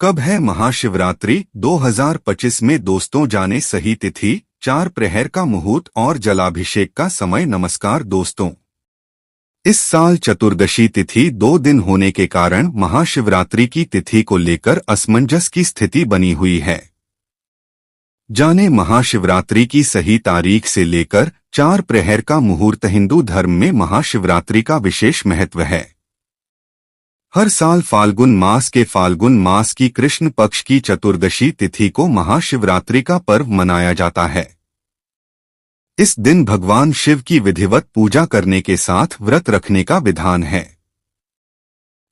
कब है महाशिवरात्रि 2025 में दोस्तों, जाने सही तिथि, 4 प्रहर का मुहूर्त और जलाभिषेक का समय। नमस्कार दोस्तों, इस साल चतुर्दशी तिथि 2 दिन होने के कारण महाशिवरात्रि की तिथि को लेकर असमंजस की स्थिति बनी हुई है। जाने महाशिवरात्रि की सही तारीख से लेकर 4 प्रहर का मुहूर्त। हिंदू धर्म में महाशिवरात्रि का विशेष महत्व है। हर साल फाल्गुन मास की कृष्ण पक्ष की चतुर्दशी तिथि को महाशिवरात्रि का पर्व मनाया जाता है। इस दिन भगवान शिव की विधिवत पूजा करने के साथ व्रत रखने का विधान है।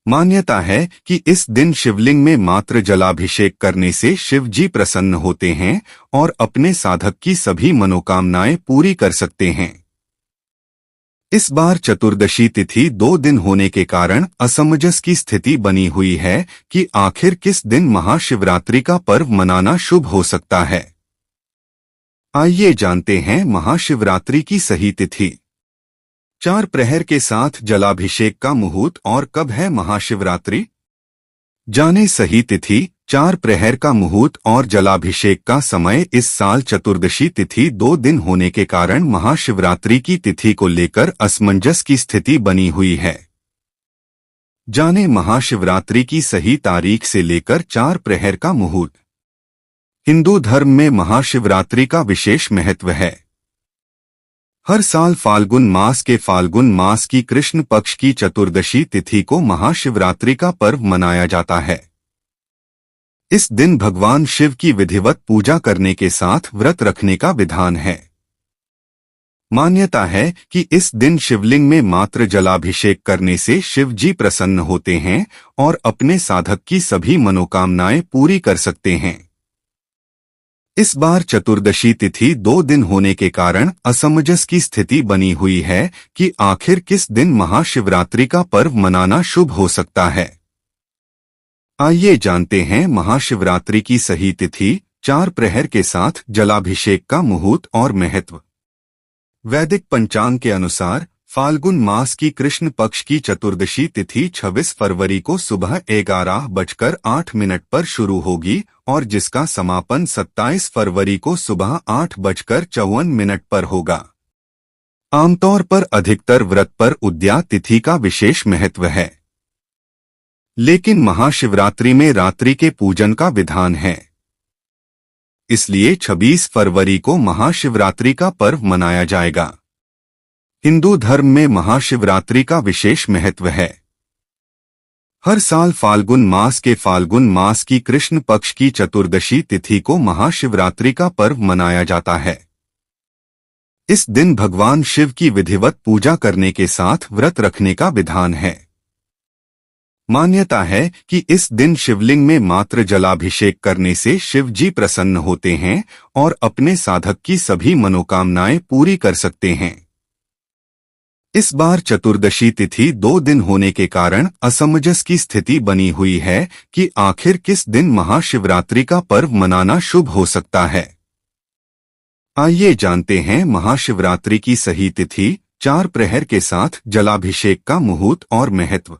मान्यता है कि इस दिन शिवलिंग में मात्र जलाभिषेक करने से शिव जी प्रसन्न होते हैं और अपने साधक की सभी मनोकामनाएं पूरी कर सकते हैं। इस बार चतुर्दशी तिथि 2 दिन होने के कारण असमंजस की स्थिति बनी हुई है कि आखिर किस दिन महाशिवरात्रि का पर्व मनाना शुभ हो सकता है। आइए जानते हैं महाशिवरात्रि की सही तिथि, 4 प्रहर के साथ जलाभिषेक का मुहूर्त और कब है महाशिवरात्रि। जाने सही तिथि, 4 प्रहर का मुहूर्त और जलाभिषेक का समय। इस साल चतुर्दशी तिथि 2 दिन होने के कारण महाशिवरात्रि की तिथि को लेकर असमंजस की स्थिति बनी हुई है। जाने महाशिवरात्रि की सही तारीख से लेकर 4 प्रहर का मुहूर्त। हिंदू धर्म में महाशिवरात्रि का विशेष महत्व है। हर साल फाल्गुन मास की कृष्ण पक्ष की चतुर्दशी तिथि को महाशिवरात्रि का पर्व मनाया जाता है। इस दिन भगवान शिव की विधिवत पूजा करने के साथ व्रत रखने का विधान है। मान्यता है कि इस दिन शिवलिंग में मात्र जलाभिषेक करने से शिव जी प्रसन्न होते हैं और अपने साधक की सभी मनोकामनाएं पूरी कर सकते हैं। इस बार चतुर्दशी तिथि 2 दिन होने के कारण असमंजस की स्थिति बनी हुई है कि आखिर किस दिन महाशिवरात्रि का पर्व मनाना शुभ हो सकता है। आइए जानते हैं महाशिवरात्रि की सही तिथि, 4 प्रहर के साथ जलाभिषेक का मुहूर्त और महत्व। वैदिक पंचांग के अनुसार फाल्गुन मास की कृष्ण पक्ष की चतुर्दशी तिथि 26 फरवरी को सुबह 11:08 पर शुरू होगी और जिसका समापन 27 फरवरी को सुबह 8:54 पर होगा। आमतौर पर अधिकतर व्रत पर उद्या तिथि का विशेष महत्व है, लेकिन महाशिवरात्रि में रात्रि के पूजन का विधान है। इसलिए 26 फरवरी को महाशिवरात्रि का पर्व मनाया जाएगा। हिंदू धर्म में महाशिवरात्रि का विशेष महत्व है। हर साल फाल्गुन मास की कृष्ण पक्ष की चतुर्दशी तिथि को महाशिवरात्रि का पर्व मनाया जाता है। इस दिन भगवान शिव की विधिवत पूजा करने के साथ व्रत रखने का विधान है। मान्यता है कि इस दिन शिवलिंग में मात्र जलाभिषेक करने से शिव जी प्रसन्न होते हैं और अपने साधक की सभी मनोकामनाएं पूरी कर सकते हैं। इस बार चतुर्दशी तिथि 2 दिन होने के कारण असमंजस की स्थिति बनी हुई है कि आखिर किस दिन महाशिवरात्रि का पर्व मनाना शुभ हो सकता है। आइए जानते हैं महाशिवरात्रि की सही तिथि, 4 प्रहर के साथ जलाभिषेक का मुहूर्त और महत्व।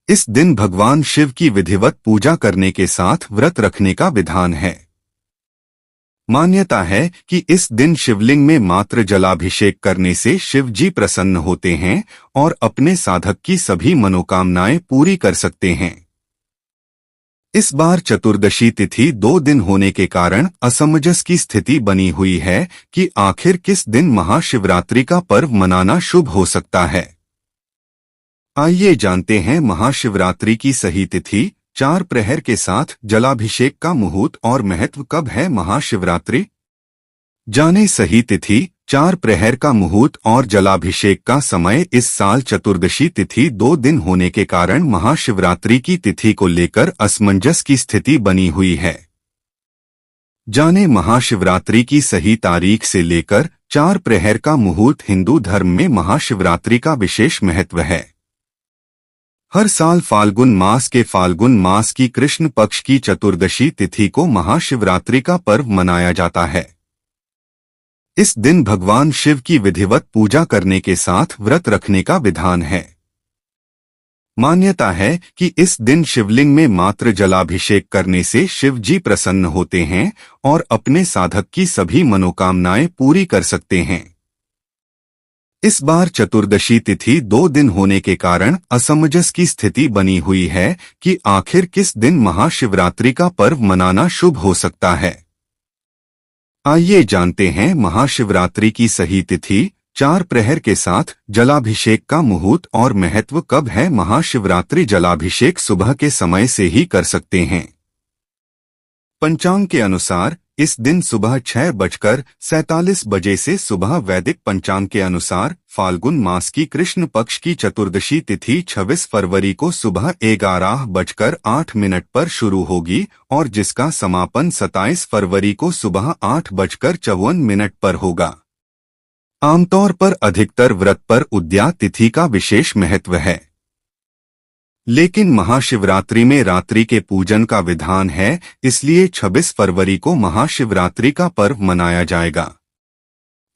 इस दिन भगवान शिव की विधिवत पूजा करने के साथ व्रत रखने का विधान है। मान्यता है कि इस दिन शिवलिंग में मात्र जलाभिषेक करने से शिव जी प्रसन्न होते हैं और अपने साधक की सभी मनोकामनाएं पूरी कर सकते हैं। इस बार चतुर्दशी तिथि 2 दिन होने के कारण असमंजस की स्थिति बनी हुई है कि आखिर किस दिन महाशिवरात्रि का पर्व मनाना शुभ हो सकता है। आइए जानते हैं महाशिवरात्रि की सही तिथि, 4 प्रहर के साथ जलाभिषेक का मुहूर्त और महत्व। कब है महाशिवरात्रि। जाने सही तिथि, 4 प्रहर का मुहूर्त और जलाभिषेक का समय। इस साल चतुर्दशी तिथि 2 दिन होने के कारण महाशिवरात्रि की तिथि को लेकर असमंजस की स्थिति बनी हुई है। जाने महाशिवरात्रि की सही तारीख से लेकर 4 प्रहर का मुहूर्त। हिंदू धर्म में महाशिवरात्रि का विशेष महत्व है। हर साल फाल्गुन मास की कृष्ण पक्ष की चतुर्दशी तिथि को महाशिवरात्रि का पर्व मनाया जाता है। इस दिन भगवान शिव की विधिवत पूजा करने के साथ व्रत रखने का विधान है। मान्यता है कि इस दिन शिवलिंग में मात्र जलाभिषेक करने से शिव जी प्रसन्न होते हैं और अपने साधक की सभी मनोकामनाएं पूरी कर सकते हैं। इस बार चतुर्दशी तिथि 2 दिन होने के कारण असमंजस की स्थिति बनी हुई है कि आखिर किस दिन महाशिवरात्रि का पर्व मनाना शुभ हो सकता है। आइए जानते हैं महाशिवरात्रि की सही तिथि, 4 प्रहर के साथ जलाभिषेक का मुहूर्त और महत्व कब है। महाशिवरात्रि जलाभिषेक सुबह के समय से ही कर सकते हैं। पंचांग के अनुसार इस दिन सुबह 6:47 बजे से सुबह वैदिक पंचांग के अनुसार फाल्गुन मास की कृष्ण पक्ष की चतुर्दशी तिथि 26 फरवरी को सुबह 11:08 पर शुरू होगी और जिसका समापन 27 फरवरी को सुबह 8:54 पर होगा। आमतौर पर अधिकतर व्रत पर उद्या तिथि का विशेष महत्व है, लेकिन महाशिवरात्रि में रात्रि के पूजन का विधान है, इसलिए 26 फरवरी को महाशिवरात्रि का पर्व मनाया जाएगा।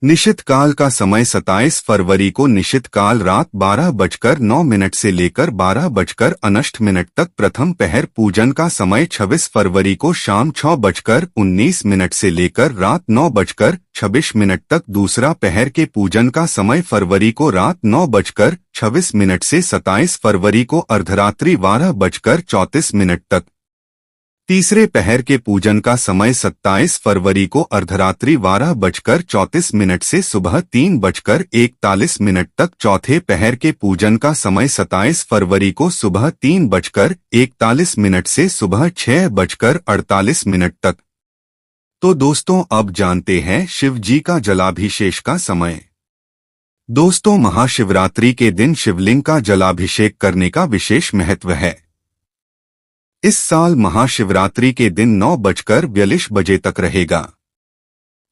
निशित काल का समय 27 फरवरी को निशित काल रात 12:09 से लेकर 12:19 तक प्रथम पहर, पूजन का समय 26 फरवरी को शाम 6:19 से लेकर रात 9:26 तक, दूसरा पहर के पूजन का समय फरवरी को रात 9:26 से 27 फरवरी को अर्धरात्रि 12:34 तक, तीसरे पहर के पूजन का समय 27 फरवरी को अर्धरात्रि 12:34 से सुबह 3:41 तक, चौथे पहर के पूजन का समय 27 फरवरी को सुबह 3:41 से सुबह 6:48 तक। तो दोस्तों, अब जानते हैं शिव जी का जलाभिषेक का समय। दोस्तों, महाशिवरात्रि के दिन शिवलिंग का जलाभिषेक करने का विशेष महत्व है। इस साल महाशिवरात्रि के दिन 9:42 बजे तक रहेगा।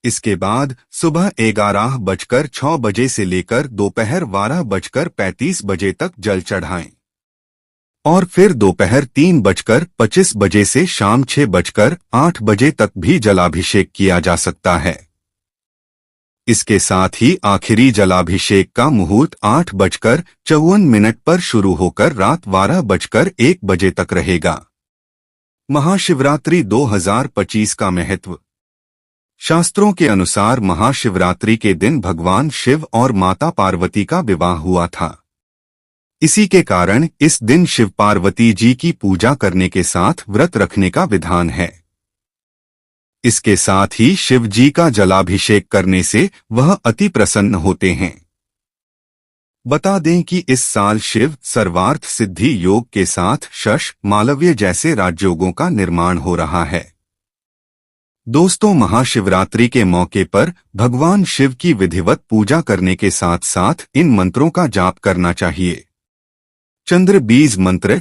इसके बाद सुबह 11:06 बजे से लेकर दोपहर 12:35 बजे तक जल चढ़ाएं और फिर दोपहर 3:25 बजे से शाम 6:08 बजे तक भी जलाभिषेक किया जा सकता है। इसके साथ ही आखिरी जलाभिषेक का मुहूर्त 8:54 पर शुरू होकर रात 12:01 बजे तक रहेगा। महाशिवरात्रि 2025 का महत्व। शास्त्रों के अनुसार महाशिवरात्रि के दिन भगवान शिव और माता पार्वती का विवाह हुआ था। इसी के कारण इस दिन शिव पार्वती जी की पूजा करने के साथ व्रत रखने का विधान है। इसके साथ ही शिव जी का जलाभिषेक करने से वह अति प्रसन्न होते हैं। बता दें कि इस साल शिव सर्वार्थ सिद्धि योग के साथ शश, मालव्य जैसे राजयोगों का निर्माण हो रहा है। दोस्तों, महाशिवरात्रि के मौके पर भगवान शिव की विधिवत पूजा करने के साथ साथ इन मंत्रों का जाप करना चाहिए। चंद्र बीज मंत्र,